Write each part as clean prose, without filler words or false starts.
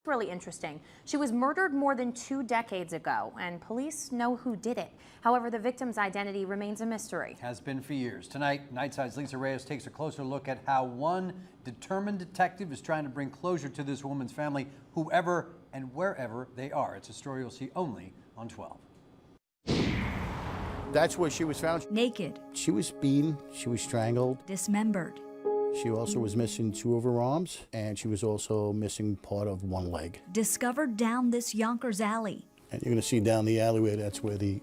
Really interesting. She was murdered more than 2 decades ago, and police know who did it. However, the victim's identity remains a mystery. Has been for years. Tonight, Nightside's Lisa Reyes takes a closer look at how one determined detective is trying to bring closure to this woman's family, whoever and wherever they are. It's a story you'll see only on 12. That's where she was found. Naked. She was beaten, she was strangled. Dismembered. She also was missing 2 of her arms, and she was also missing part of 1 leg. Discovered down this Yonkers alley. And you're going to see down the alleyway, that's where the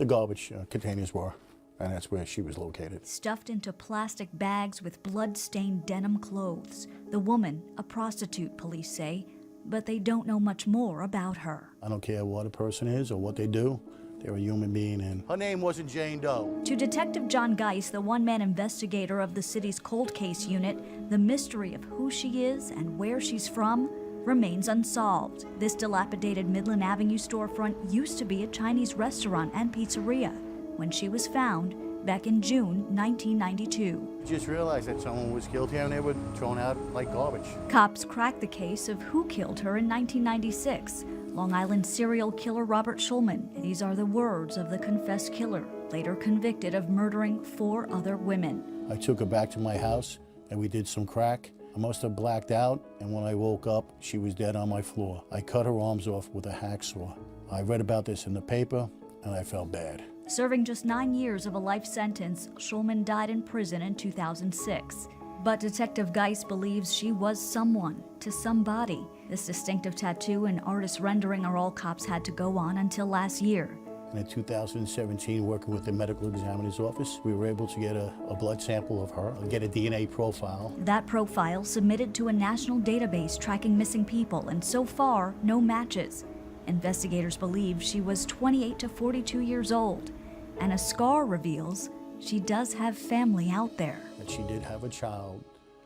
garbage containers were, and that's where she was located. Stuffed into plastic bags with blood-stained denim clothes. The woman, a prostitute, police say, but they don't know much more about her. I don't care what a person is or what they do. They're a human being, and her name wasn't Jane Doe. To Detective John Geiss, the one-man investigator of the city's cold case unit, the mystery of who she is and where she's from remains unsolved. This dilapidated Midland Avenue storefront used to be a Chinese restaurant and pizzeria when she was found back in June 1992. Just realized that someone was killed here and they were thrown out like garbage. Cops cracked the case of who killed her in 1996. Long Island serial killer Robert Shulman. These are the words of the confessed killer, later convicted of murdering 4 other women. I took her back to my house and we did some crack. I must have blacked out, and when I woke up, she was dead on my floor. I cut her arms off with a hacksaw. I read about this in the paper and I felt bad. Serving just 9 years of a life sentence, Shulman died in prison in 2006. But Detective Geiss believes she was someone to somebody. This distinctive tattoo and artist rendering are all cops had to go on until last year. In 2017, working with the medical examiner's office, we were able to get a blood sample of her and get a DNA profile. That profile submitted to a national database tracking missing people, and so far, no matches. Investigators believe she was 28 to 42 years old, and a scar reveals she does have family out there. And she did have a child,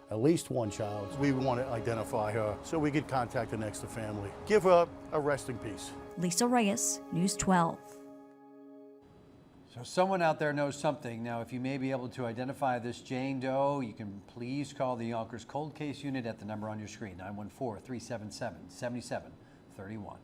at least 1 child. We want to identify her so we could contact the next of family. Give her a rest in peace. Lisa Reyes, News 12. So someone out there knows something. Now, if you may be able to identify this Jane Doe, you can please call the Yonkers Cold Case Unit at the number on your screen, 914-377-7731.